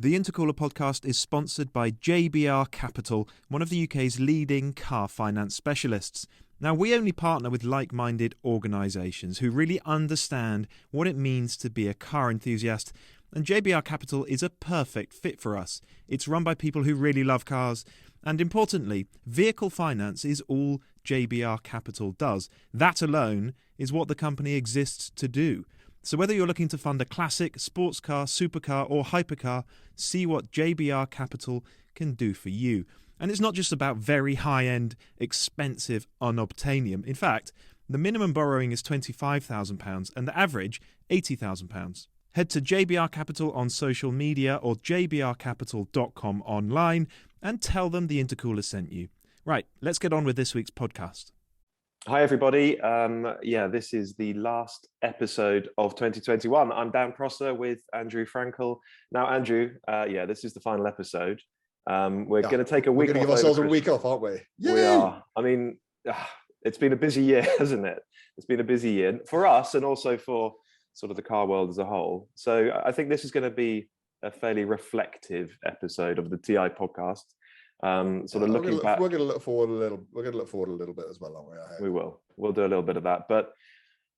The Intercooler Podcast is sponsored by JBR Capital, one of the UK's leading car finance specialists. Now, we only partner with like-minded organisations who really understand what it means to be a car enthusiast, and JBR Capital is a perfect fit for us. It's run by people who really love cars, and importantly, vehicle finance is all JBR Capital does. That alone is what the company exists to do. So whether you're looking to fund a classic, sports car, supercar or hypercar, see what JBR Capital can do for you. And it's not just about very high-end, expensive unobtainium. In fact, the minimum borrowing is £25,000 and the average £80,000. Head to JBR Capital on social media or jbrcapital.com online and tell them the Intercooler sent you. Right, let's get on with this week's podcast. Hi, everybody. This is the last episode of 2021. I'm Dan Prosser with Andrew Frankel. Now, Andrew, this is the final episode. We're going to take a week off. We're going to give ourselves a week off, aren't we? Yay! We are. I mean, it's been a busy year, hasn't it? It's been a busy year for us and also for sort of the car world as a whole. So I think this is going to be a fairly reflective episode of the TI podcast. Looking back, we're going to look forward a little. We're going to look forward a little bit as well, aren't we? We will. We'll do a little bit of that. But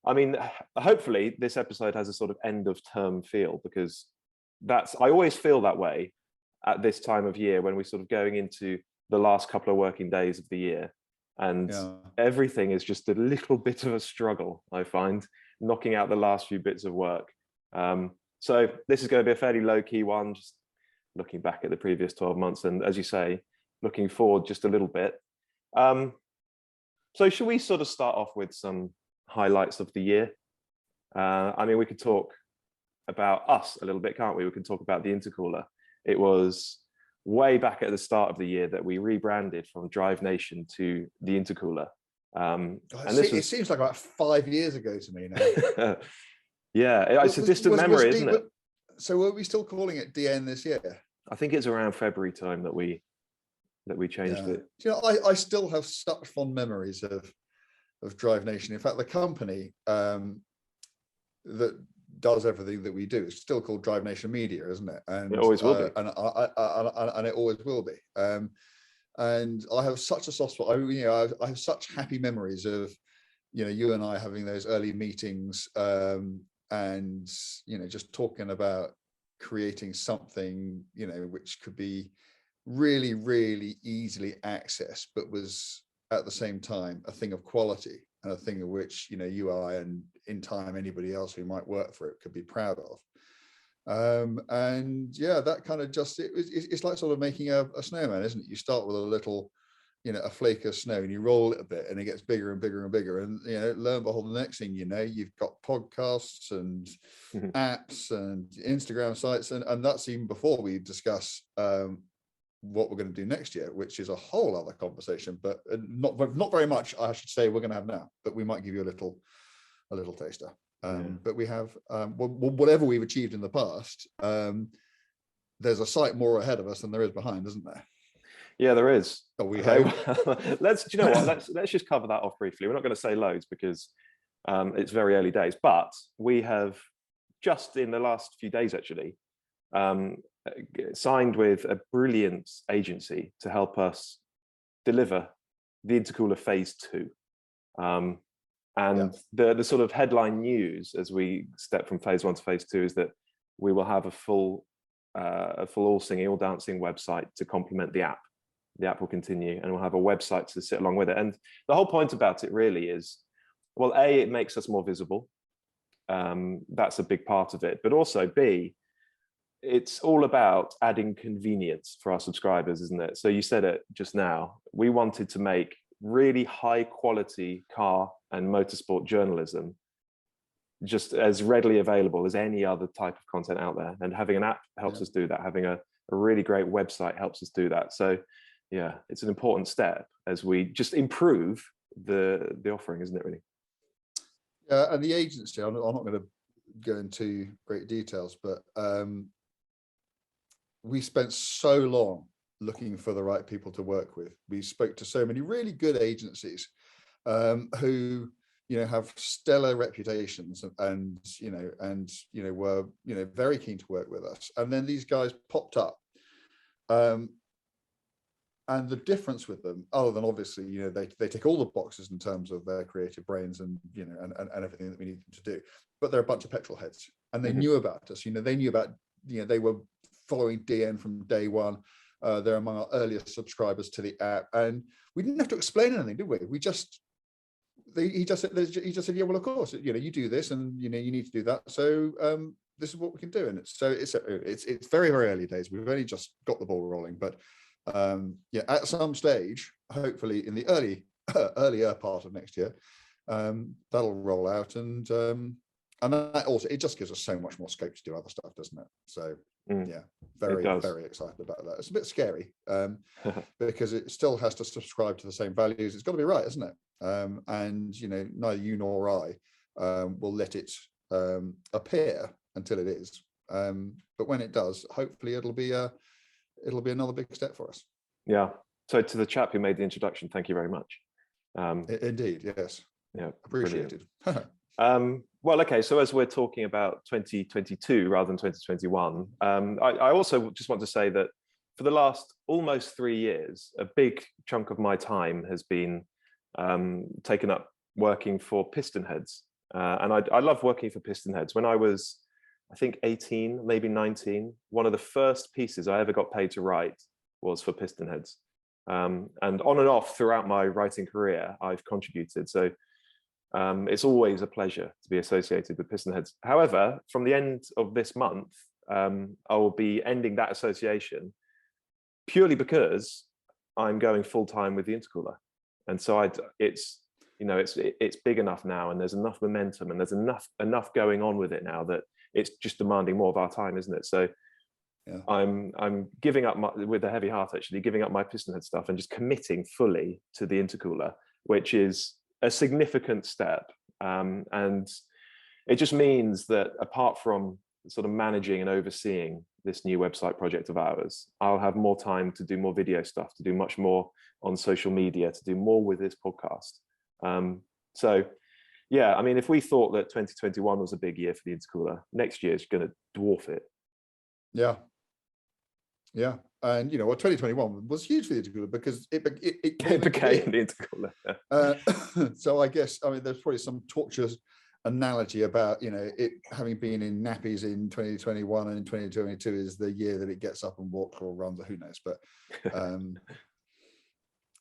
I mean, hopefully, this episode has a sort of end of term feel, because I always feel that way at this time of year when we're sort of going into the last couple of working days of the year, and everything is just a little bit of a struggle. I find knocking out the last few bits of work. So this is going to be a fairly low key one, just looking back at the previous 12 months, and as you say, looking forward just a little bit. So should we sort of start off with some highlights of the year? I mean, we could talk about us a little bit, can't we? We can talk about the Intercooler. It was way back at the start of the year that we rebranded from Drive Nation to the Intercooler. It seems like about 5 years ago to me now. It's a distant memory, isn't it? So were we still calling it DN this year? I think it's around February time that we changed it. You know, I still have such fond memories of Drive Nation. In fact, the company that does everything that we do is still called Drive Nation Media, isn't it? And it always will be. And it always will be. And I have such a soft spot. I have such happy memories of, you and I having those early meetings, and just talking about creating something, which could be really, really easily accessed, but was at the same time a thing of quality and a thing of which, you, I, and in time anybody else who might work for it could be proud of. That kind of it's like sort of making a snowman, isn't it? You start with a little, a flake of snow, and you roll it a bit and it gets bigger and bigger and bigger, and lo and behold, the next thing you know, you've got podcasts and apps and Instagram sites, and that's even before we discuss what we're going to do next year, which is a whole other conversation, but not very much, I should say, we're going to have now, but we might give you a little taster. But we have whatever we've achieved in the past, there's a sight more ahead of us than there is behind, isn't there? Yeah, there is. But we let's just cover that off briefly. We're not going to say loads because it's very early days, but we have just in the last few days actually signed with a brilliant agency to help us deliver the Intercooler Phase 2. The sort of headline news as we step from Phase 1 to Phase 2 is that we will have a full all singing, all dancing website to complement the app. The app will continue, and we'll have a website to sit along with it. And the whole point about it really is, well, A, it makes us more visible. That's a big part of it. But also, B, it's all about adding convenience for our subscribers, isn't it? So you said it just now. We wanted to make really high quality car and motorsport journalism just as readily available as any other type of content out there. And having an app helps us do that. Having a really great website helps us do that. So yeah, it's an important step as we just improve the offering, isn't it, really? Yeah, and the agency, I'm not going to go into great details, but we spent so long looking for the right people to work with. We spoke to so many really good agencies who, have stellar reputations and were, very keen to work with us. And then these guys popped up. And the difference with them, other than obviously, they tick all the boxes in terms of their creative brains and, and everything that we need them to do, but they're a bunch of petrol heads, and they knew about us. They knew about, they were following DN from day one. They're among our earliest subscribers to the app, and we didn't have to explain anything, did we? He just said, yeah, well, of course, you do this, and you need to do that. So this is what we can do. And it's very, very early days. We've only just got the ball rolling, but at some stage, hopefully in the earlier part of next year, that'll roll out, and that also, it just gives us so much more scope to do other stuff, doesn't it? So very, very excited about that. It's a bit scary because it still has to subscribe to the same values. It's got to be right, isn't it? And neither you nor I will let it appear until it is. But when it does, hopefully it'll be another big step for us. Yeah. So to the chap who made the introduction, thank you very much. Indeed, yes. Yeah, appreciated. Well, okay. So as we're talking about 2022 rather than 2021, I also just want to say that for the last almost 3 years, a big chunk of my time has been taken up working for piston heads, and I love working for piston heads. When I was, I think 18, maybe 19, one of the first pieces I ever got paid to write was for piston heads. And on and off throughout my writing career, I've contributed. So it's always a pleasure to be associated with piston heads. However, from the end of this month, I will be ending that association purely because I'm going full time with the Intercooler. And so it's big enough now, and there's enough momentum, and there's enough going on with it now that it's just demanding more of our time, isn't it? So yeah. I'm giving up with a heavy heart, actually, giving up my piston head stuff and just committing fully to the Intercooler, which is a significant step. And it just means that apart from sort of managing and overseeing this new website project of ours, I'll have more time to do more video stuff, to do much more on social media, to do more with this podcast. So yeah, I mean, if we thought that 2021 was a big year for the Intercooler, next year is going to dwarf it. Yeah. And 2021 was huge for the Intercooler because it became the Intercooler. So I guess, there's probably some tortuous analogy about, it having been in nappies in 2021 and in 2022 is the year that it gets up and walks or runs, or who knows. But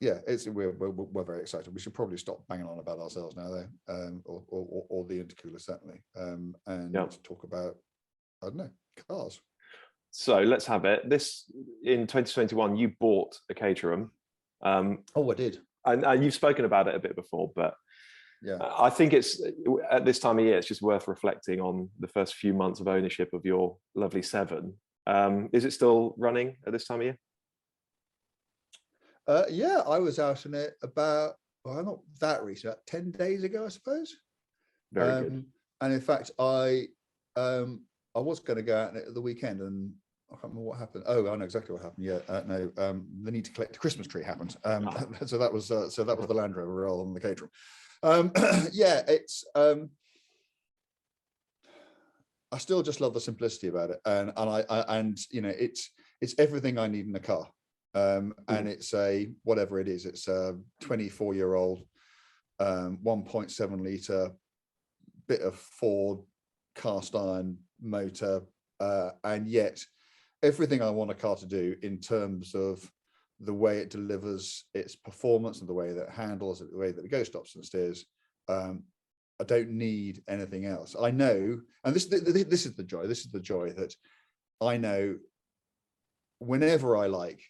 yeah, we're very excited. We should probably stop banging on about ourselves now, though, or the Intercooler certainly, and talk about, I don't know, cars. So let's have it. In 2021, you bought a Caterham. I did. And you've spoken about it a bit before, but yeah, I think it's at this time of year, it's just worth reflecting on the first few months of ownership of your lovely 7. Is it still running at this time of year? Yeah, I was out in it about, not that recent, about 10 days ago, I suppose. Very good. And in fact, I was going to go out in it at the weekend, and I can't remember what happened. Oh, I know exactly what happened. Yeah, no, the need to collect a Christmas tree happened. So that was the Land Rover rather than the Caterham. Yeah, it's. I still just love the simplicity about it, and it's everything I need in a car. And it's a whatever it is. It's a 24-year-old 1.7 litre bit of Ford cast iron motor, and yet everything I want a car to do in terms of the way it delivers its performance and the way that it handles it, the way that it goes, stops and steers. I don't need anything else. I know, and this is the joy. This is the joy that I know. Whenever I like,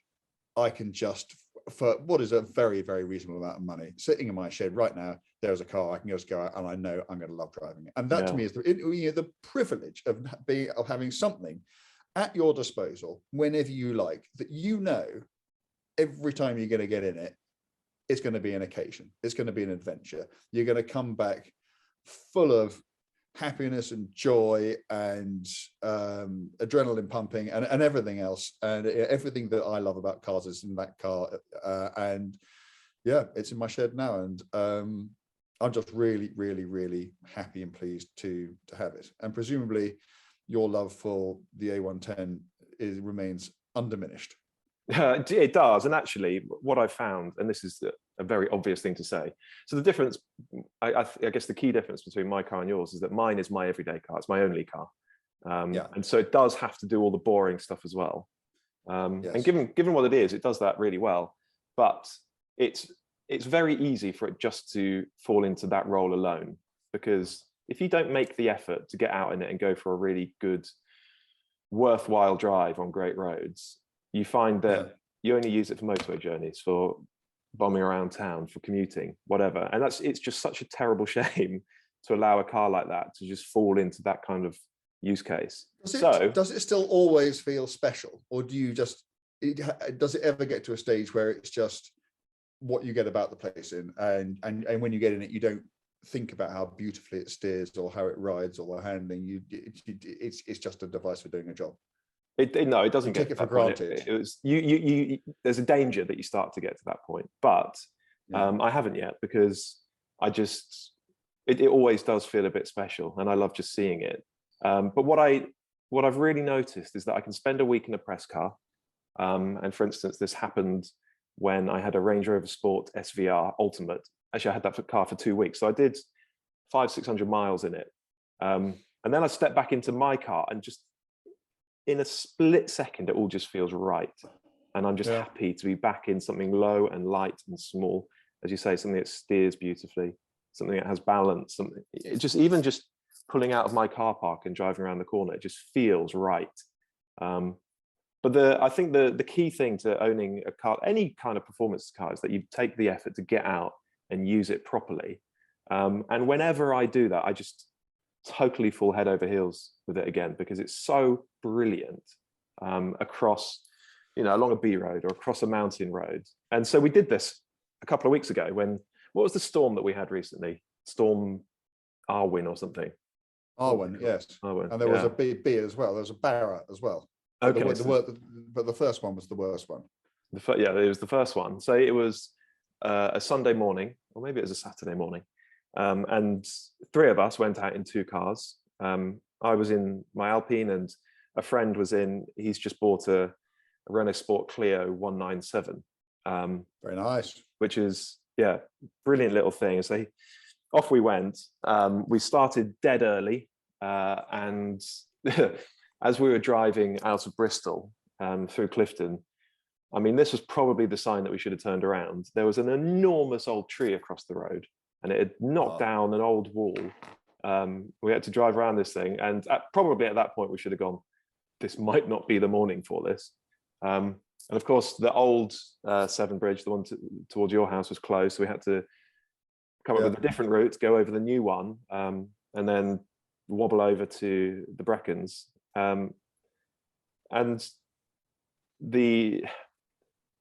I can just, for what is a very, very reasonable amount of money, sitting in my shed right now, there's a car I can just go out, and I know I'm going to love driving it. And that to me is the privilege of having something at your disposal whenever you like, that every time you're going to get in it, it's going to be an occasion. It's going to be an adventure. You're going to come back full of happiness and joy and adrenaline pumping and everything else. And everything that I love about cars is in that car. And yeah, it's in my shed now. And I'm just really, really, really happy and pleased to have it. And presumably your love for the A110 remains undiminished. It does. And actually, what I found, and this is a very obvious thing to say. So the difference, I guess the key difference between my car and yours is that mine is my everyday car. It's my only car. And so it does have to do all the boring stuff as well. Yes. And given what it is, it does that really well. But it's very easy for it just to fall into that role alone, because if you don't make the effort to get out in it and go for a really good, worthwhile drive on great roads, you find that you only use it for motorway journeys, for bombing around town, for commuting, whatever. And it's just such a terrible shame to allow a car like that to just fall into that kind of use case. Does it still always feel special, or do you just, does it ever get to a stage where it's just what you get about the place and when you get in it, you don't think about how beautifully it steers or how it rides or the handling? It's just a device for doing a job. No, it doesn't take it for granted. It was you. There's a danger that you start to get to that point, but I haven't yet, because it always does feel a bit special, and I love just seeing it. But what I've really noticed is that I can spend a week in a press car, and for instance, this happened when I had a Range Rover Sport SVR Ultimate. Actually, I had that car for 2 weeks, so I did 500-600 miles in it, and then I stepped back into my car, and just in a split second, it all just feels right. And I'm just happy to be back in something low and light and small, as you say, something that steers beautifully, something that has balance, something, even just pulling out of my car park and driving around the corner, it just feels right. But I think the key thing to owning a car, any kind of performance car, is that you take the effort to get out and use it properly. And whenever I do that, I just totally fall head over heels with it again, because it's so brilliant across, along a B road or across a mountain road. And so we did this a couple of weeks ago what was the storm that we had recently? Storm Arwen or something. Arwen, yes. Arwen, and there was a B as well. There was a Barra as well. Okay. But the first one was the worst one. It was the first one. So it was a Sunday morning, or maybe it was a Saturday morning. And three of us went out in two cars. I was in my Alpine, and a friend was he's just bought a Renault Sport Clio 197. Very nice. Which is, brilliant little thing. So off we went. We started dead early. And as we were driving out of Bristol through Clifton, I mean, this was probably the sign that we should have turned around. There was an enormous old tree across the road, and it had knocked down an old wall. We had to drive around this thing, and probably at that point we should have gone, this might not be the morning for this. And of course, the old Severn Bridge, the one towards your house, was closed, so we had to come up with a different route, go over the new one, and then wobble over to the Brecons.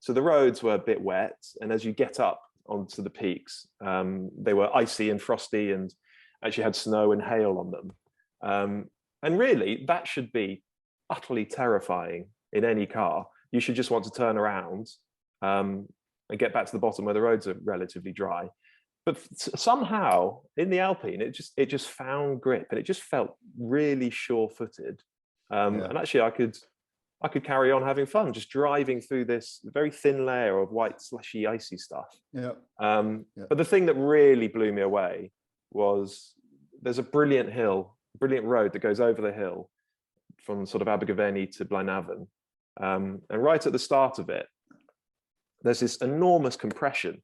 So the roads were a bit wet, and as you get up onto the peaks, they were icy and frosty, and actually had snow and hail on them. And really, that should be utterly terrifying in any car. You should just want to turn around and get back to the bottom where the roads are relatively dry. But somehow in the Alpine, it just found grip, and it just felt really sure-footed. And actually, I could carry on having fun, just driving through this very thin layer of white, slushy, icy stuff. But the thing that really blew me away was there's a brilliant road that goes over the hill from sort of Abergavenny to Blaenavon. And right at the start of it, there's this enormous compression.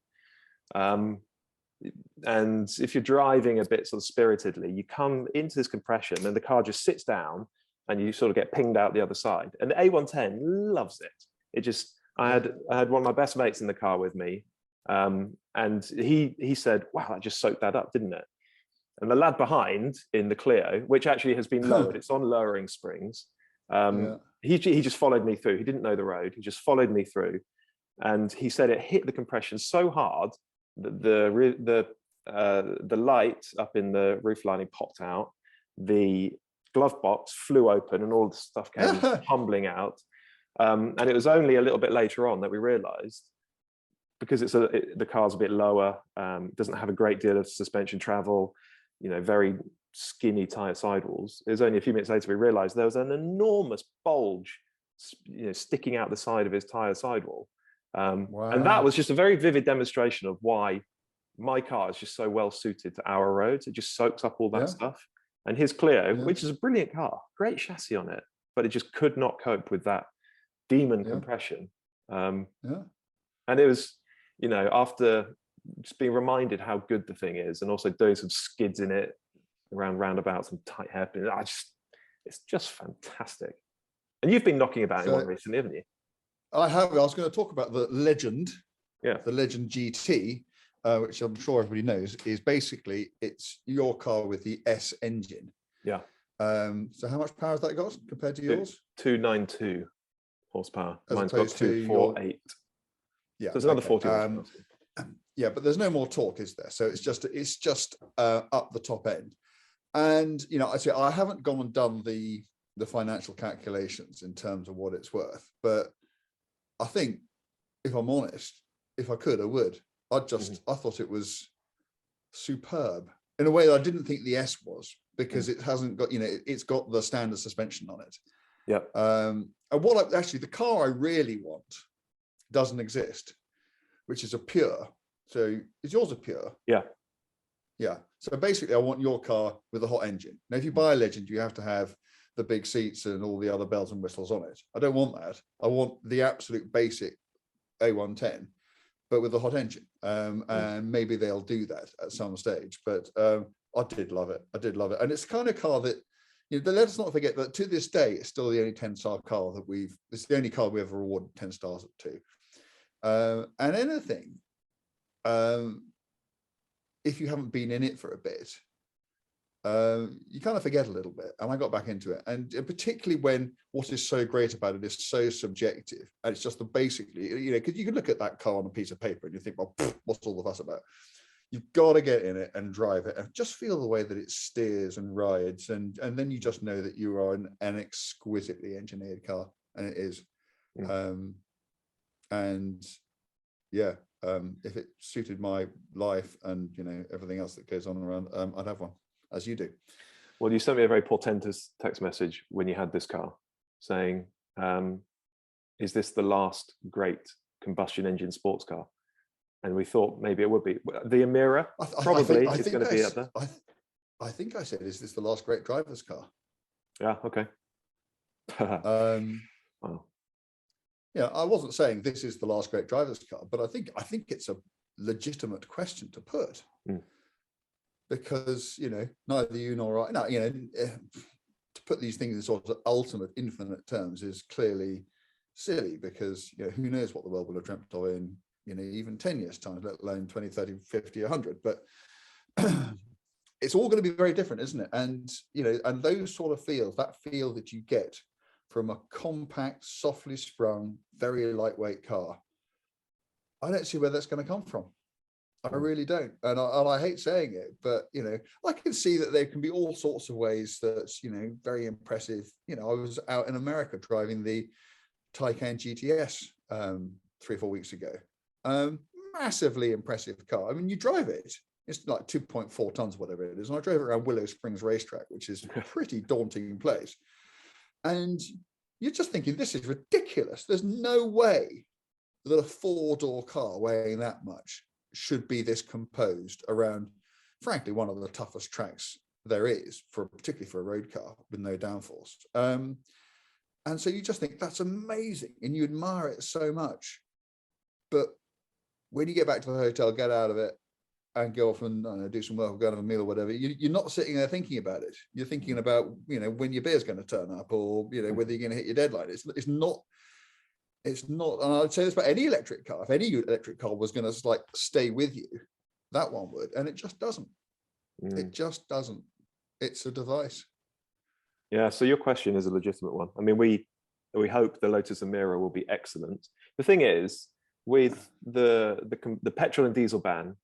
And if you're driving a bit sort of spiritedly, you come into this compression and the car just sits down, and you sort of get pinged out the other side. And the A110 loves it. I had one of my best mates in the car with me, and he said, wow, that just soaked that up, didn't it? And the lad behind in the Clio, which actually has been lowered, it's on lowering springs, he just followed me through. He didn't know the road. He just followed me through. And he said it hit the compression so hard that the light up in the roof lining popped out. The glove box flew open, and all the stuff came tumbling out. And it was only a little bit later on that we realized because the car's a bit lower, doesn't have a great deal of suspension travel, very skinny tyre sidewalls. It was only a few minutes later we realised there was an enormous bulge, sticking out the side of his tyre sidewall. Wow. And that was just a very vivid demonstration of why my car is just so well suited to our roads. It just soaks up all that stuff. And his Clio, which is a brilliant car, great chassis on it, but it just could not cope with that demon compression. And it was, after just being reminded how good the thing is, and also doing some skids in it around roundabouts and tight hairpins, it's just fantastic. And you've been knocking about in one recently, haven't you? I have. I was going to talk about the Legend, the Legend GT, which I'm sure everybody knows, is basically it's your car with the S engine. Yeah. So how much power has that got compared to yours? 292 horsepower. As Mine's got 248. Yeah. So it's another 40 horsepower. Yeah, but there's no more torque, is there? So it's just up the top end. And I say I haven't gone and done the financial calculations in terms of what it's worth, but I think, if I'm honest, if I could, I would. I thought it was superb in a way that I didn't think the S was, because it hasn't got, it's got the standard suspension on it. Yeah. And the car I really want doesn't exist, which is a Pure. So is yours a Pure? Yeah. Yeah. So basically I want your car with a hot engine. Now, if you buy a Legend, you have to have the big seats and all the other bells and whistles on it. I don't want that. I want the absolute basic A110, but with a hot engine. And maybe they'll do that at some stage. But I did love it. And it's the kind of car that, let's not forget that to this day, it's still the only 10-star car that it's the only car we ever awarded 10 stars to. And anything, if you haven't been in it for a bit, you kind of forget a little bit. And I got back into it, and particularly when what is so great about it is so subjective, and it's just basically, because you can look at that car on a piece of paper and you think, well, what's all the fuss about? You've got to get in it and drive it and just feel the way that it steers and rides, and then you just know that you are an exquisitely engineered car, and it is. If it suited my life and everything else that goes on around, I'd have one, as you do. Well, you sent me a very portentous text message when you had this car saying, is this the last great combustion engine sports car? And we thought maybe it would be. The Emira probably is going to be up there. I think I said, is this the last great driver's car? Yeah, okay. Wow. Yeah, I wasn't saying this is the last great driver's car, but I think it's a legitimate question to put. Because neither you nor I, to put these things in sort of ultimate infinite terms is clearly silly, because who knows what the world will have dreamt of in even 10 years time, let alone 20, 30, 50, 100. But it's all going to be very different, isn't it? And and those sort of feels, that feel that you get from a compact, softly sprung, very lightweight car, I don't see where that's going to come from. I really don't. And I hate saying it, but I can see that there can be all sorts of ways that's very impressive. I was out in America driving the Taycan GTS 3 or 4 weeks ago. Massively impressive car. I mean, you drive it, it's like 2.4 tons, whatever it is. And I drove it around Willow Springs Racetrack, which is a pretty daunting place. And you're just thinking, this is ridiculous. There's no way that a 4-door car weighing that much should be this composed around, frankly, one of the toughest tracks there is, particularly for a road car with no downforce. And so you just think that's amazing, and you admire it so much. But when you get back to the hotel, get out of it, and go off and do some work or go and have a meal or whatever, you're not sitting there thinking about it. You're thinking about when your beer's going to turn up, or whether you're going to hit your deadline. It's not. And I'd say this about any electric car. If any electric car was going to stay with you, that one would, and it just doesn't. It just doesn't. It's a device. Yeah. So your question is a legitimate one. I mean, we hope the Lotus Emira will be excellent. The thing is, with the petrol and diesel ban,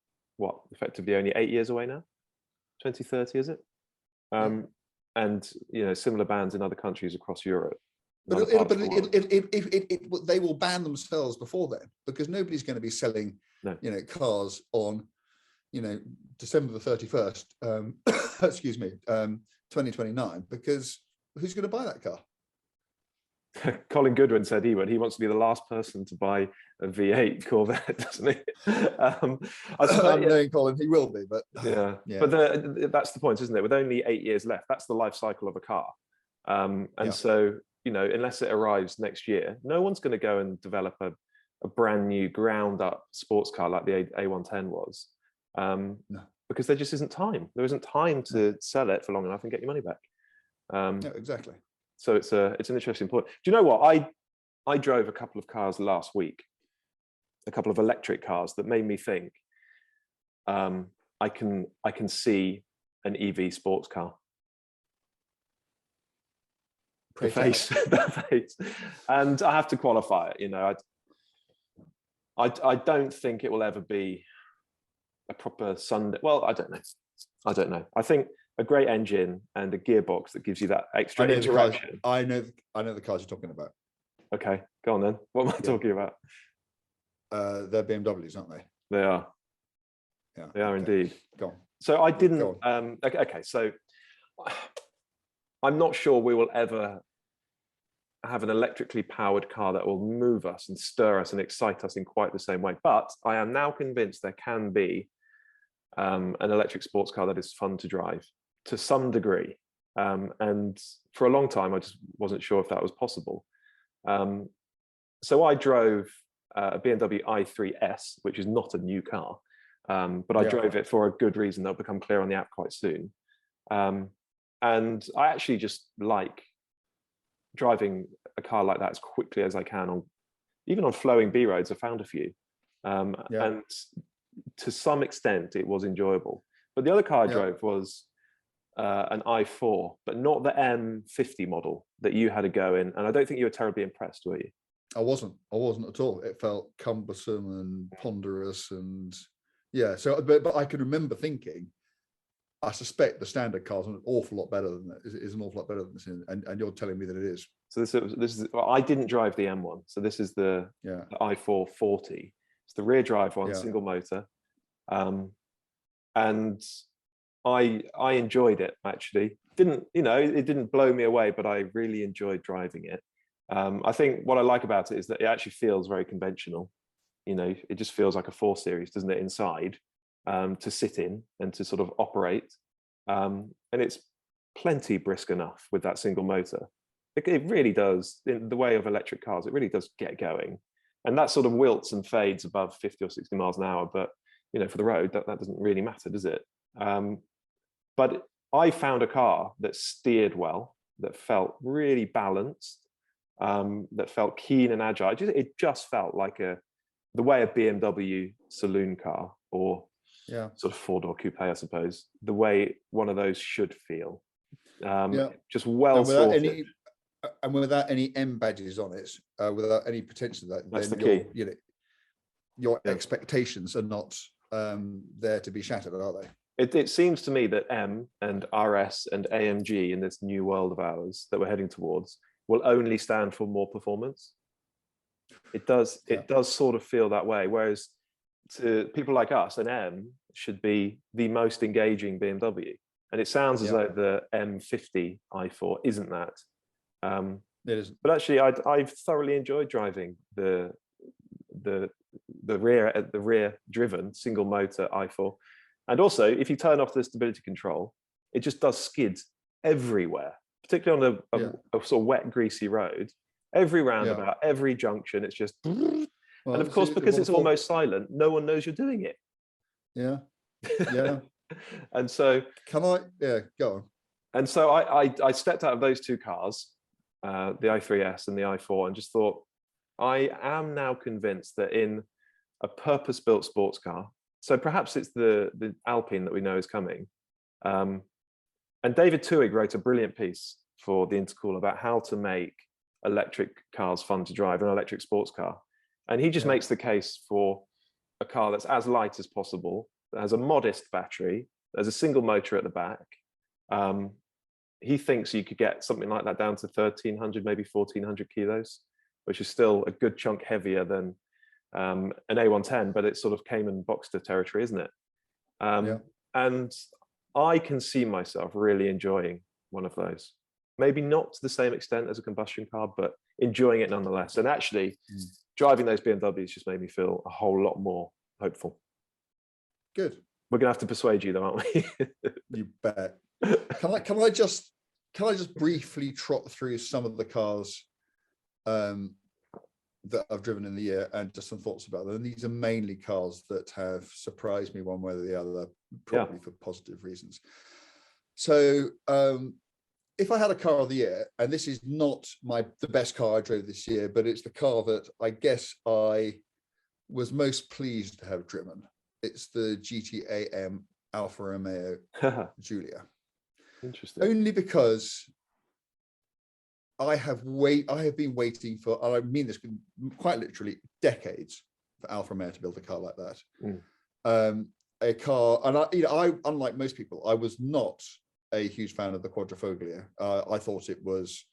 effectively only 8 years away now, 2030, is it? And similar bans in other countries across Europe. But they will ban themselves before then, because nobody's going to be selling, cars on, December the 31st, excuse me, 2029, because who's going to buy that car? Colin Goodwin said he would. He wants to be the last person to buy a V8 Corvette, doesn't he? I'm knowing Colin, he will be, but yeah. But that's the point, isn't it? With only 8 years left, that's the life cycle of a car. So, unless it arrives next year, no one's going to go and develop a brand new ground up sports car like the A110 was, because there just isn't time. There isn't time to sell it for long enough and get your money back. Exactly. So it's an interesting point. Do you know what? I drove a couple of cars last week, a couple of electric cars that made me think, I can see an EV sports car. The face. And I have to qualify it. I don't think it will ever be a proper Sunday. Well, I don't know. I think a great engine and a gearbox that gives you that extra interaction. I know the cars you're talking about. Okay, go on then. What am I talking about? They're BMWs, aren't they? They are. Yeah, they are indeed. Go on. So I didn't. Okay, so I'm not sure we will ever have an electrically powered car that will move us and stir us and excite us in quite the same way. But I am now convinced there can be an electric sports car that is fun to drive to some degree. And for a long time, I just wasn't sure if that was possible. So I drove a BMW i3S, which is not a new car, but I drove it for a good reason. That'll become clear on the app quite soon. And I actually just like driving a car like that as quickly as I can even on flowing B roads. I found a few, and to some extent it was enjoyable. But the other car I drove was an i4, but not the M50 model that you had a go in, and I don't think you were terribly impressed, were you? I wasn't at all. It felt cumbersome and ponderous, and so but I can remember thinking, I suspect the standard car is an awful lot better than that. Is an awful lot better than this, and you're telling me that it is. So this is. Well, I didn't drive the M1, so this is the i4 40. It's the rear drive one, single motor, and I enjoyed it actually. It didn't blow me away, but I really enjoyed driving it. I think what I like about it is that it actually feels very conventional. It just feels like a 4 Series, doesn't it, inside? To sit in and to sort of operate, and it's plenty brisk enough with that single motor. It really does, in the way of electric cars, it really does get going, and that sort of wilts and fades above 50 or 60 miles an hour, but for the road that doesn't really matter, does it? But I found a car that steered well, that felt really balanced, that felt keen and agile. It just felt like the way a BMW saloon car, or sort of 4-door coupe, I suppose, the way one of those should feel. Just well sorted. And without any M badges on it, without any potential that, that's the key. Your expectations are not there to be shattered, are they? It seems to me that M and RS and AMG in this new world of ours that we're heading towards will only stand for more performance. It does sort of feel that way. Whereas to people like us, an M should be the most engaging BMW. And it sounds as though the M50 i4 isn't that. It isn't. But actually, I've thoroughly enjoyed driving the rear driven single motor i4. And also, if you turn off the stability control, it just does skid everywhere, particularly on a sort of wet, greasy road. Every roundabout, every junction, it's just... Well, and of course, because it's almost silent, no one knows you're doing it. Yeah. And so... go on. And so I stepped out of those two cars, the i3S and the i4, and just thought, I am now convinced that in a purpose-built sports car, so perhaps it's the Alpine that we know is coming. And David Tuig wrote a brilliant piece for the Intercooler about how to make electric cars fun to drive, an electric sports car. And he just makes the case for a car that's as light as possible, that has a modest battery, there's a single motor at the back, he thinks you could get something like that down to 1,300, maybe 1,400 kilos, which is still a good chunk heavier than an A110, but it's sort of Cayman Boxster territory, isn't it? And I can see myself really enjoying one of those. Maybe not to the same extent as a combustion car, but enjoying it nonetheless. And actually, driving those BMWs just made me feel a whole lot more hopeful. Good. We're gonna have to persuade you, though, aren't we? You bet. Can I just briefly trot through some of the cars that I've driven in the year and just some thoughts about them? And these are mainly cars that have surprised me one way or the other, probably for positive reasons. So if I had a car of the year, and this is not the best car I drove this year, but it's the car that I guess I was most pleased to have driven. It's the GT-AM Alfa Romeo Giulia. Interesting. Only because I have been waiting for, and I mean this quite literally, decades for Alfa Romeo to build a car like that. A car, and I unlike most people, I was not a huge fan of the Quadrifoglia. I thought it was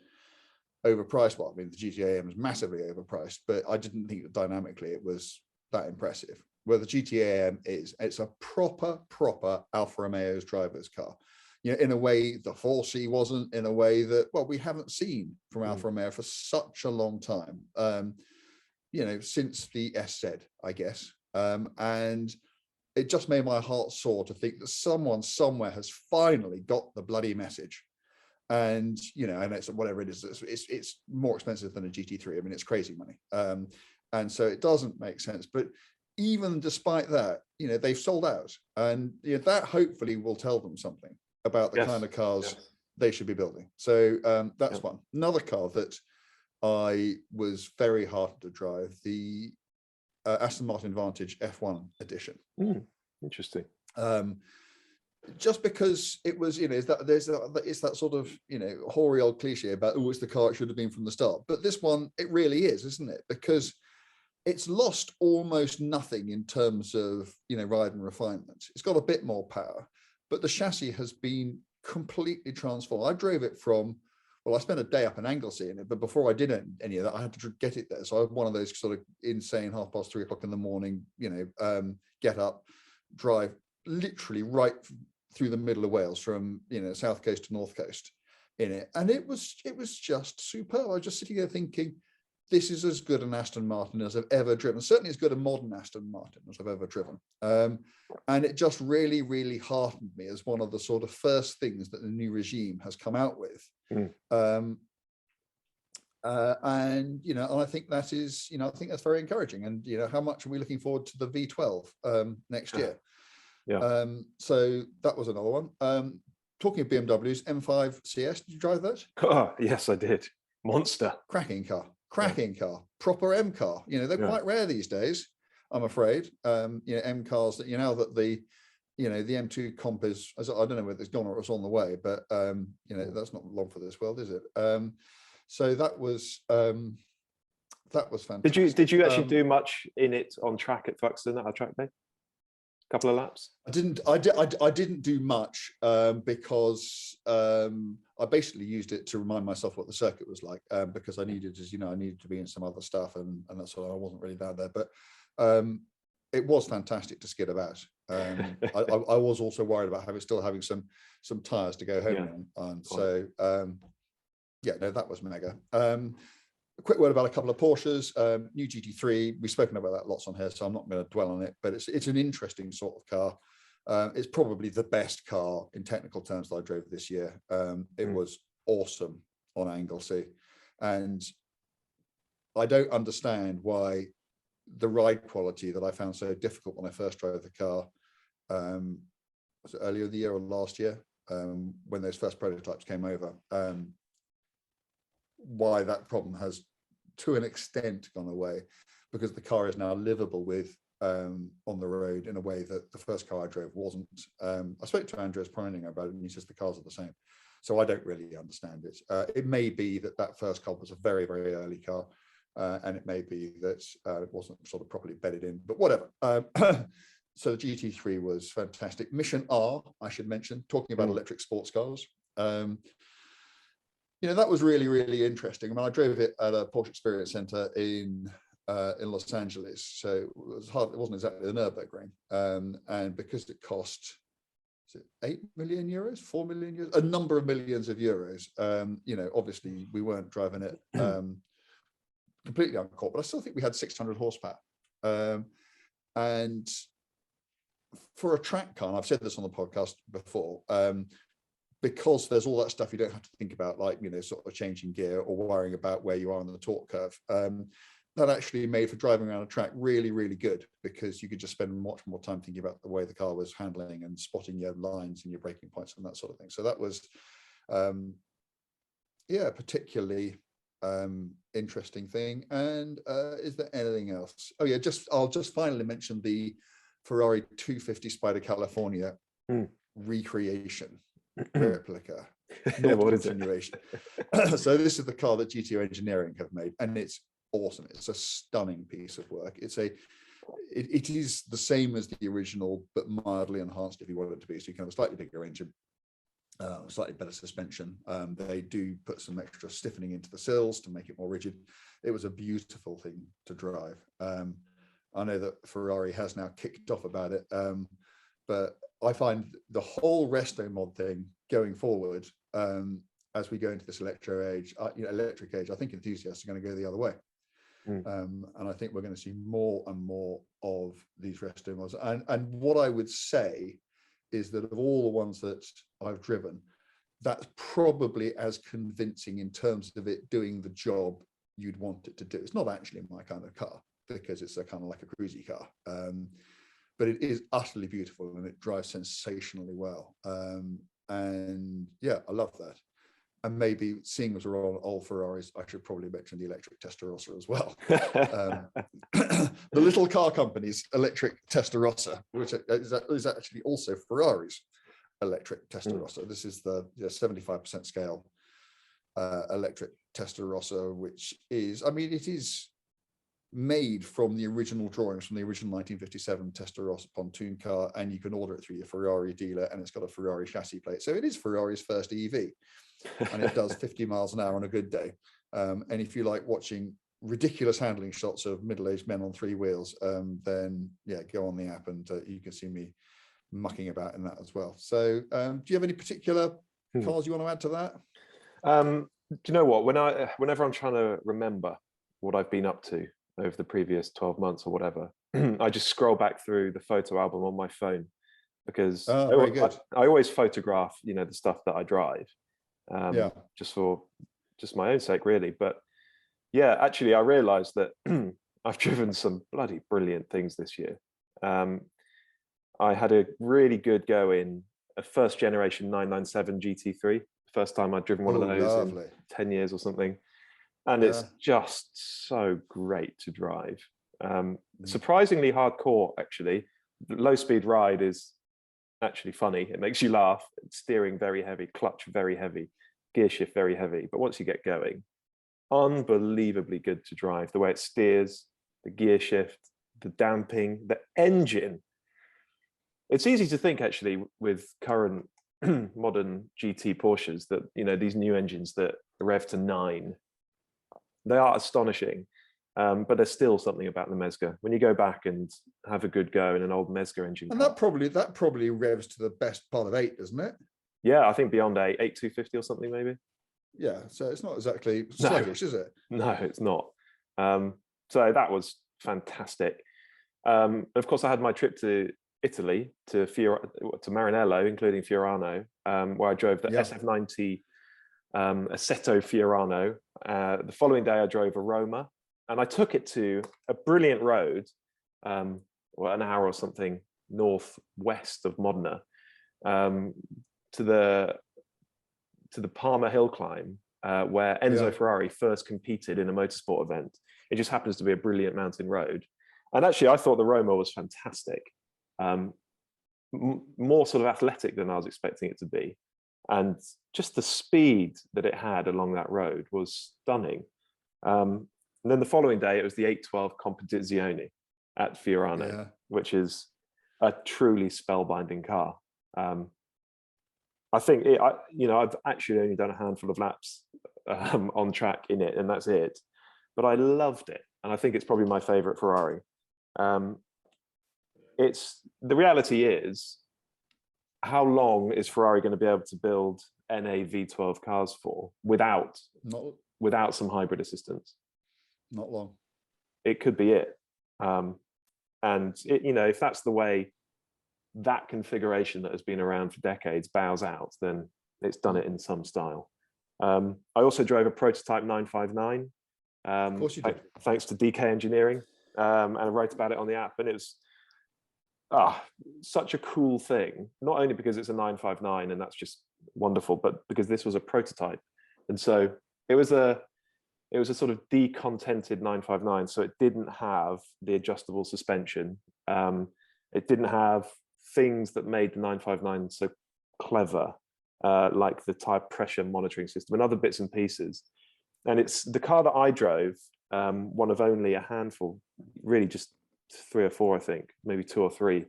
overpriced. Well, I mean, the GT-AM is massively overpriced, but I didn't think that dynamically it was that impressive. Where the GT-AM it's a proper Alfa Romeo's driver's car. You know, in a way the 4C wasn't, in a way that, well, we haven't seen from Alfa Romeo for such a long time. You know, since the SZ, I guess. And it just made my heart soar to think that someone somewhere has finally got the bloody message. And, you know, and it's whatever it is, it's more expensive than a GT3. I mean, it's crazy money. And so it doesn't make sense. But even despite that, you know, they've sold out. And you know, that hopefully will tell them something about the kind of cars they should be building. So that's one. Another car that I was very heartened to drive, the Aston Martin Vantage F1 edition. Interesting. Just because it was, you know, it's that sort of, you know, hoary old cliche about, oh, it's the car it should have been from the start. But this one, it really is, isn't it? Because it's lost almost nothing in terms of, you know, ride and refinement. It's got a bit more power, but the chassis has been completely transformed. I drove it from, well, I spent a day up in Anglesey in it, but before I did any of that, I had to get it there. So I had one of those sort of insane 3:30 in the morning, you know, get up, drive literally right through the middle of Wales from, you know, south coast to north coast in it. And it was just superb. I was just sitting there thinking, this is as good an Aston Martin as I've ever driven. Certainly as good a modern Aston Martin as I've ever driven. And it just really, really heartened me as one of the sort of first things that the new regime has come out with. And, you know, and I think that is, you know, I think that's very encouraging. And, you know, how much are we looking forward to the V12 next year? So that was another one. Talking of BMWs, M5 CS, did you drive that? Oh, yes, I did. Monster. Cracking car, proper M car. You know, they're quite rare these days, I'm afraid. You know, M cars that, you know, that the, you know, the M2 comp is, I don't know whether it's gone or it's on the way, but, you know, that's not long for this world, is it? So that was fantastic. Did you actually do much in it on track at Thruxton at a track day? Couple of laps? I didn't do much because I basically used it to remind myself what the circuit was like, because I needed, as you know, I needed to be in some other stuff, and that's why I wasn't really down there. But it was fantastic to skid about. I was also worried about still having some tires to go home on. So yeah, no, that was mega. A quick word about a couple of Porsches. New GT3, we've spoken about that lots on here, so I'm not going to dwell on it, but it's an interesting sort of car. It's probably the best car in technical terms that I drove this year. It was awesome on Anglesey, and I don't understand why the ride quality that I found so difficult when I first drove the car, was it earlier in the year or last year, when those first prototypes came over, why that problem has to an extent gone away, because the car is now livable with on the road in a way that the first car I drove wasn't. I spoke to Andreas Preininger about it, and he says the cars are the same. So I don't really understand it. It may be that first car was a very, very early car, and it may be that it wasn't sort of properly bedded in, but whatever. So the GT3 was fantastic. Mission R, I should mention, talking about electric sports cars. that was really, really interesting. I mean, I drove it at a Porsche Experience Center in Los Angeles, so it wasn't exactly the Nürburgring, and because it cost, is it 8 million euros, 4 million euros, a number of millions of euros. Obviously we weren't driving it completely uncorked, but I still think we had 600 horsepower. And for a track car, and I've said this on the podcast before, because there's all that stuff you don't have to think about, like, sort of changing gear or worrying about where you are on the torque curve. That actually made for driving around a track really, really good, because you could just spend much more time thinking about the way the car was handling and spotting your lines and your braking points and that sort of thing. So that was, particularly interesting thing. And is there anything else? Oh yeah, I'll just finally mention the Ferrari 250 Spider California recreation replica, not what continuation. So this is the car that GTO Engineering have made, and it's awesome. It's a stunning piece of work. It is the same as the original, but mildly enhanced if you want it to be. So you can have a slightly bigger engine, slightly better suspension. They do put some extra stiffening into the sills to make it more rigid. It was a beautiful thing to drive. I know that Ferrari has now kicked off about it, but I find the whole resto mod thing going forward, as we go into this electric age, I think enthusiasts are going to go the other way. And I think we're going to see more and more of these resto mods. And what I would say is that of all the ones that I've driven, that's probably as convincing in terms of it doing the job you'd want it to do. It's not actually my kind of car, because it's a kind of like a cruisy car, but it is utterly beautiful and it drives sensationally well. And yeah, I love that. And maybe, seeing as we're on old Ferraris, I should probably mention the electric Testarossa as well. The little car company's electric Testarossa, which is actually also Ferrari's electric Testarossa. This is the 75% scale electric Testarossa, which is, it is made from the original drawings from the original 1957 Testarossa pontoon car, and you can order it through your Ferrari dealer, and it's got a Ferrari chassis plate. So it is Ferrari's first EV, and it does 50 miles an hour on a good day. And if you like watching ridiculous handling shots of middle-aged men on three wheels, then yeah, go on the app and you can see me mucking about in that as well. So do you have any particular cars you want to add to that? Do you know what, whenever I'm trying to remember what I've been up to over the previous 12 months or whatever, I just scroll back through the photo album on my phone, because I always photograph, the stuff that I drive, just my own sake, really. But yeah, actually, I realized that I've driven some bloody brilliant things this year. I had a really good go in a first generation 997 GT3. First time I'd driven one of those in 10 years or something. And it's just so great to drive. Surprisingly hardcore, actually. The low speed ride is actually funny. It makes you laugh. It's steering very heavy, clutch very heavy, gear shift very heavy. But once you get going, unbelievably good to drive. The way it steers, the gear shift, the damping, the engine. It's easy to think, actually, with current modern GT Porsches that, these new engines that rev to 9, they are astonishing, but there's still something about the Mezger. When you go back and have a good go in an old Mezger engine, and that probably revs to the best part of 8, doesn't it? Yeah, I think beyond 8.250 or something, maybe. Yeah, so it's not exactly sluggish, is it? No, it's not. So that was fantastic. Of course, I had my trip to Italy, to Maranello, including Fiorano, where I drove the SF90 Assetto Fiorano. The following day, I drove a Roma, and I took it to a brilliant road, an hour or something northwest of Modena, to the Parma hill climb, where Enzo Ferrari first competed in a motorsport event. It just happens to be a brilliant mountain road, and actually, I thought the Roma was fantastic. More sort of athletic than I was expecting it to be, and just the speed that it had along that road was stunning. And then the following day, it was the 812 Competizione at Fiorano, which is a truly spellbinding car. I think I've actually only done a handful of laps on track in it, and that's it. But I loved it, and I think it's probably my favorite Ferrari. It's the reality is, how long is Ferrari going to be able to build NA V12 cars for without some hybrid assistance? Not long. It could be it. And it, if that's the way that configuration that has been around for decades bows out, then it's done it in some style. I also drove a prototype 959. Of course you did. Thanks to DK Engineering, and I wrote about it on the app, and it was such a cool thing. Not only because it's a 959 and that's just wonderful, but because this was a prototype, and so it was a sort of decontented 959. So it didn't have the adjustable suspension. It didn't have things that made the 959 so clever, like the tire pressure monitoring system and other bits and pieces. And it's the car that I drove, one of only a handful, really just 3 or 4, I think, maybe 2 or 3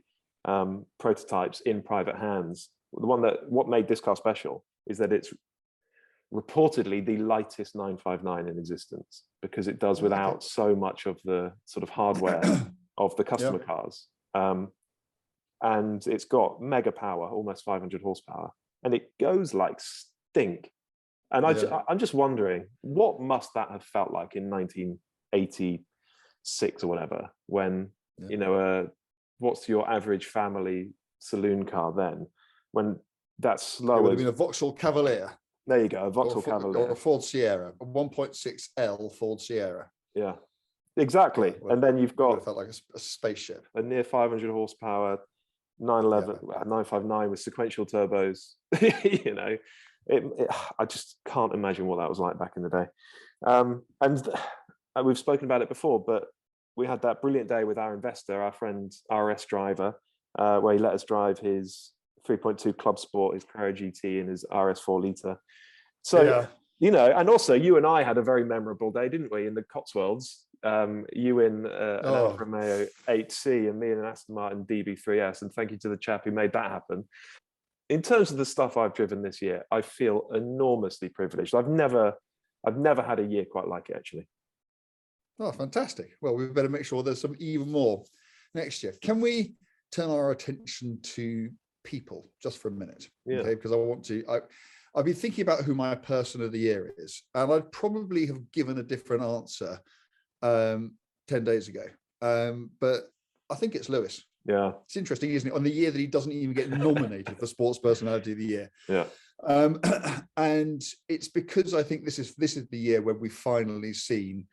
prototypes in private hands. What made this car special is that it's reportedly the lightest 959 in existence, because it does without so much of the sort of hardware of the customer cars. And it's got mega power, almost 500 horsepower, and it goes like stink. And I'm just wondering, what must that have felt like in 1986 or whatever, when, what's your average family saloon car then, when that's slow? It would have been a Vauxhall Cavalier. There you go, a Vauxhall Cavalier. Or a Ford Sierra, a 1.6L Ford Sierra. Yeah, exactly. And then you've got... It felt like a spaceship. A near 500 horsepower 959 with sequential turbos. I just can't imagine what that was like back in the day. And we've spoken about it before, but we had that brilliant day with our investor, our friend RS driver, where he let us drive his 3.2 Club Sport, his Carrera GT, and his RS 4 litre. So, and also you and I had a very memorable day, didn't we, in the Cotswolds? You in an Alfa Romeo 8C and me in an Aston Martin DB3S, and thank you to the chap who made that happen. In terms of the stuff I've driven this year, I feel enormously privileged. I've never had a year quite like it, actually. Oh, fantastic. Well, we better make sure there's some even more next year. Can we turn our attention to people just for a minute? Yeah. Okay, because I've been thinking about who my person of the year is, and I'd probably have given a different answer 10 days ago. But I think it's Lewis. Yeah. It's interesting, isn't it? On the year that he doesn't even get nominated for Sports Personality of the Year. Yeah. And it's because I think this is the year when we've finally seen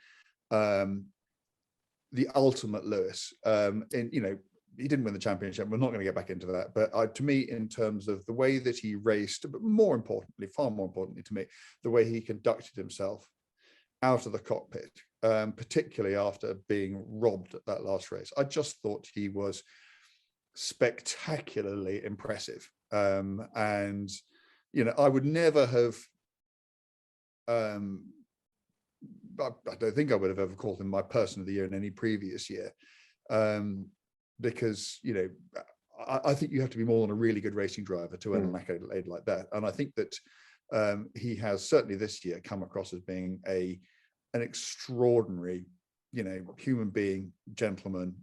the ultimate Lewis. And he didn't win the championship. We're not going to get back into that. But to me, in terms of the way that he raced, but far more importantly to me, the way he conducted himself out of the cockpit, particularly after being robbed at that last race, I just thought he was spectacularly impressive. And I would never have, I don't think I would have ever called him my person of the year in any previous year, because I think you have to be more than a really good racing driver to earn an accolade like that. And I think that he has certainly this year come across as being an extraordinary, human being, gentleman,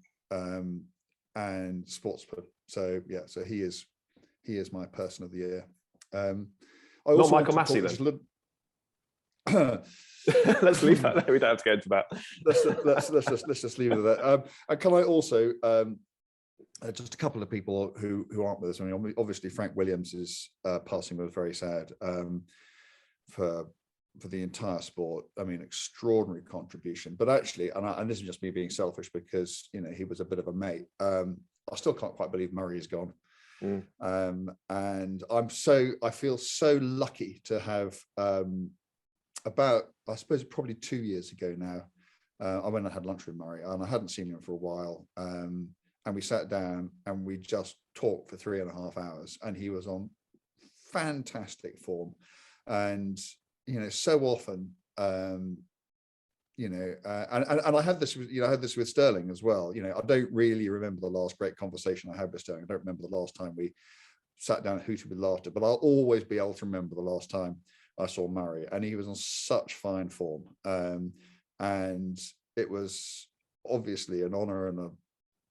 and sportsman. So he is my person of the year. Not Michael Massey then. Let's leave that there. We don't have to go into that. Let's just leave it at that. And can I also just a couple of people who aren't with us? I mean, obviously Frank Williams' passing was very sad for the entire sport. I mean, extraordinary contribution. But actually, and this is just me being selfish because he was a bit of a mate. I still can't quite believe Murray is gone. And I feel so lucky to have about, I suppose probably 2 years ago now, I went and had lunch with Murray, and I hadn't seen him for a while. And we sat down and we just talked for 3.5 hours, and he was on fantastic form. And so often, and I had this, I had this with Sterling as well. I don't really remember the last great conversation I had with Sterling. I don't remember the last time we sat down and hooted with laughter, but I'll always be able to remember the last time I saw Murray, and he was on such fine form. And it was obviously an honour and a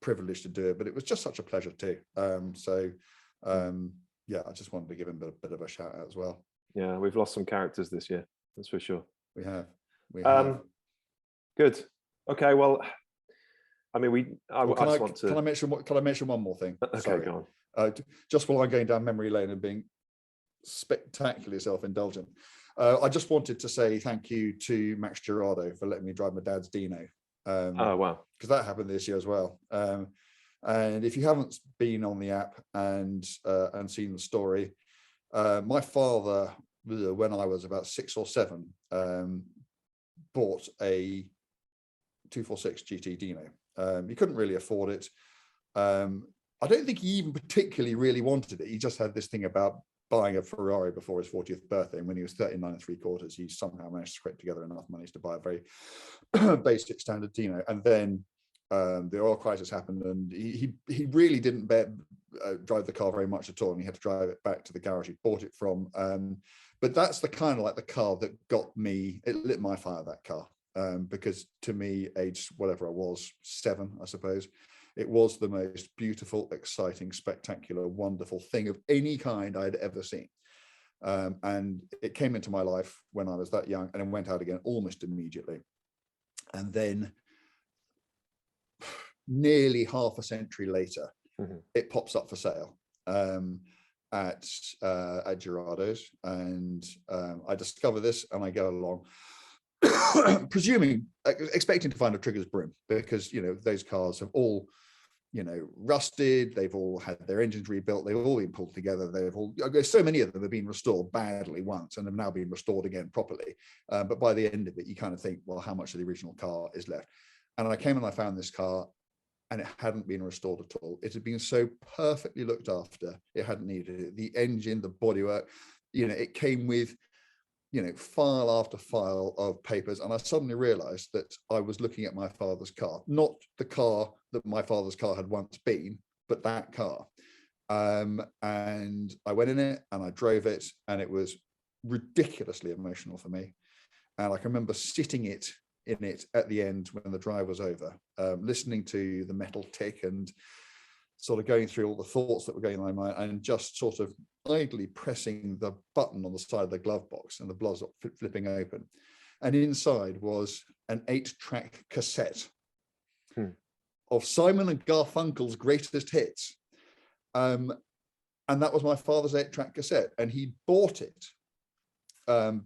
privilege to do it, but it was just such a pleasure too. Yeah, I just wanted to give him a bit of a shout out as well. Yeah, we've lost some characters this year, that's for sure. We have. Good. Okay, well, I mean, Can I mention one more thing? Okay, Sorry. go on. Just while I'm going down memory lane and being spectacularly self-indulgent, I just wanted to say thank you to Max Gerardo for letting me drive my dad's Dino. Oh wow! Because that happened this year as well. And if you haven't been on the app and seen the story, my father, when I was about 6 or 7, bought a 246 GT Dino. He couldn't really afford it. I don't think he even particularly really wanted it. He just had this thing about buying a Ferrari before his 40th birthday. And when he was 39 3/4, he somehow managed to scrape together enough money to buy a very basic standard Dino. And then the oil crisis happened, and he really didn't drive the car very much at all. And he had to drive it back to the garage he bought it from. But that's the kind of like the car that got me, it lit my fire, that car. Because to me, aged whatever I was, 7, I suppose, it was the most beautiful, exciting, spectacular, wonderful thing of any kind I'd ever seen. And it came into my life when I was that young, and it went out again almost immediately. And then nearly half a century later, it pops up for sale at Gerardo's. And I discover this, and I go along, expecting to find a Trigger's broom, because those cars have all rusted, they've all had their engines rebuilt, they've all been pulled together, so many of them have been restored badly once and have now been restored again properly, but by the end of it you kind of think, well, how much of the original car is left? And I came and I found this car, and it hadn't been restored at all. It had been so perfectly looked after, it hadn't needed it. The engine, the bodywork, it came with file after file of papers. And I suddenly realized that I was looking at my father's car, not the car that my father's car had once been, but that car. And I went in it and I drove it, and it was ridiculously emotional for me. And I can remember sitting in it at the end when the drive was over, listening to the metal tick and sort of going through all the thoughts that were going on in my mind, and just sort of idly pressing the button on the side of the glove box, and the gloves flipping open. And inside was an 8-track cassette of Simon and Garfunkel's greatest hits. And that was my father's 8-track cassette. And he bought it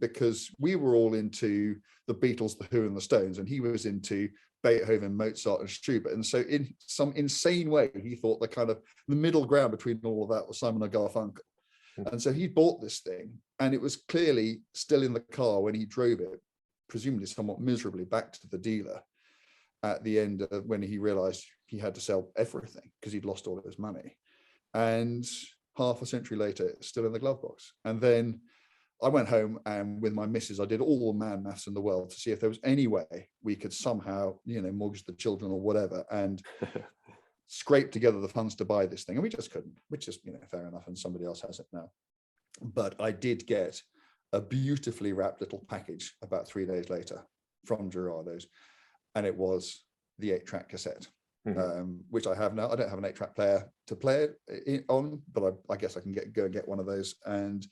because we were all into the Beatles, the Who, and the Stones, and he was into Beethoven, Mozart, and Schubert. And so in some insane way, he thought the middle ground between all of that was Simon and Garfunkel. And so he bought this thing, and it was clearly still in the car when he drove it, presumably somewhat miserably, back to the dealer at the end of when he realized he had to sell everything because he'd lost all of his money. And half a century later, it's still in the glove box. And then I went home, and with my missus, I did all the mad maths in the world to see if there was any way we could somehow, mortgage the children or whatever, and scrape together the funds to buy this thing. And we just couldn't, which is, fair enough. And somebody else has it now. But I did get a beautifully wrapped little package about 3 days later from Gerardo's. And it was the 8-track cassette, which I have now. I don't have an 8-track player to play it on, but I guess I can go and get one of those. And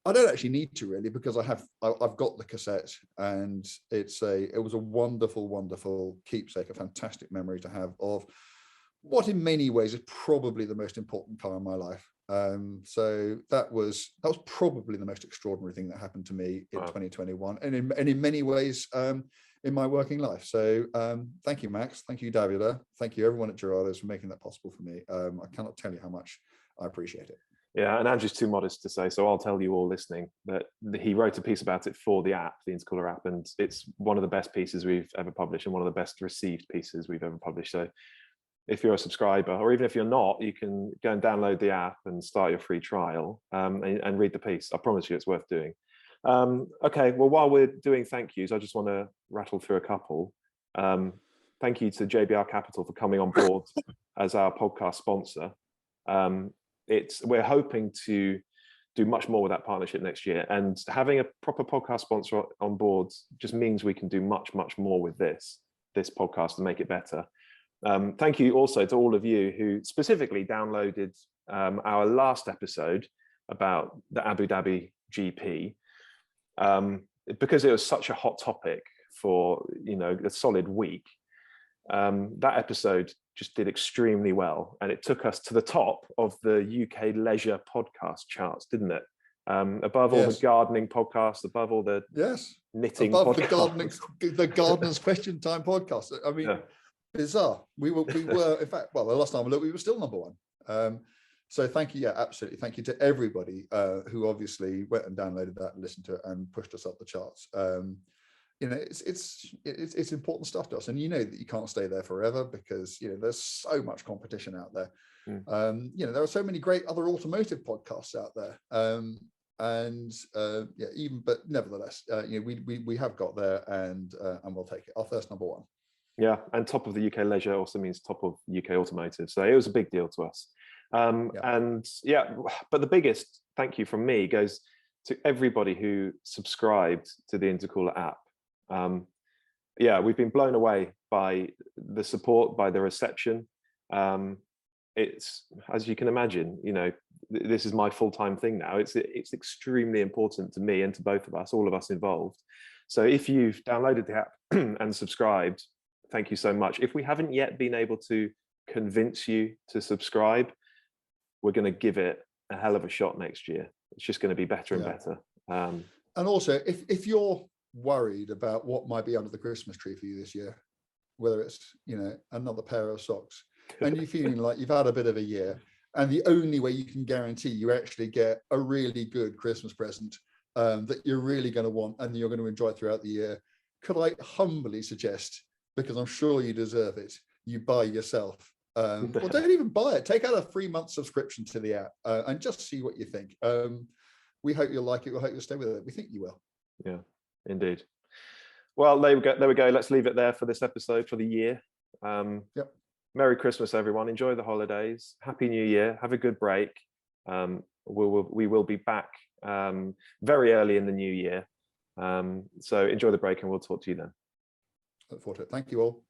I don't actually need to really, because I've got the cassette, and it was a wonderful, wonderful keepsake, a fantastic memory to have of what in many ways is probably the most important car in my life. So that was probably the most extraordinary thing that happened to me in 2021, and in many ways in my working life. So thank you, Max. Thank you, Davida. Thank you, everyone at Gerardo's, for making that possible for me. I cannot tell you how much I appreciate it. Yeah, and Andrew's too modest to say, so I'll tell you all listening that he wrote a piece about it for the app, the Intercooler app, and it's one of the best pieces we've ever published and one of the best received pieces we've ever published. So if you're a subscriber, or even if you're not, you can go and download the app and start your free trial and read the piece. I promise you it's worth doing. Okay, well, while we're doing thank yous, I just want to rattle through a couple. Thank you to JBR Capital for coming on board as our podcast sponsor. We're hoping to do much more with that partnership next year. And having a proper podcast sponsor on board just means we can do much, much more with this podcast and make it better. Thank you also to all of you who specifically downloaded our last episode about the Abu Dhabi GP, because it was such a hot topic for a solid week. That episode just did extremely well, and it took us to the top of the UK leisure podcast charts, didn't it? Above all the gardening podcasts, above all the knitting above podcasts. the gardener's question time podcast. I mean, bizarre. We were in fact, well, the last time I looked, we were still number one. So thank you, absolutely. Thank you to everybody who obviously went and downloaded that and listened to it and pushed us up the charts. It's important stuff to us, and that you can't stay there forever because there's so much competition out there. There are so many great other automotive podcasts out there, but nevertheless, we have got there, and we'll take it. Our first number one. Yeah, and top of the UK leisure also means top of UK automotive, so it was a big deal to us. But the biggest thank you from me goes to everybody who subscribed to the Intercooler app. We've been blown away by the support, by the reception. It's, as you can imagine, this is my full-time thing now. It's extremely important to me and to both of us, all of us involved. So if you've downloaded the app and subscribed, thank you so much. If we haven't yet been able to convince you to subscribe, we're going to give it a hell of a shot next year. It's just going to be better and better. And also, if you're worried about what might be under the Christmas tree for you this year, whether it's another pair of socks, and you're feeling like you've had a bit of a year, and the only way you can guarantee you actually get a really good Christmas present that you're really going to want and you're going to enjoy throughout the year, could I humbly suggest, because I'm sure you deserve it, you buy yourself. Or don't even buy it. Take out a 3-month subscription to the app and just see what you think. We hope you'll like it. We hope you'll stay with it. We think you will. Yeah, indeed. Well, there we go. Let's leave it there for this episode for the year. Merry Christmas, everyone. Enjoy the holidays. Happy New Year. Have a good break. We will be back very early in the new year. So enjoy the break, and we'll talk to you then. Look forward to it. Thank you all.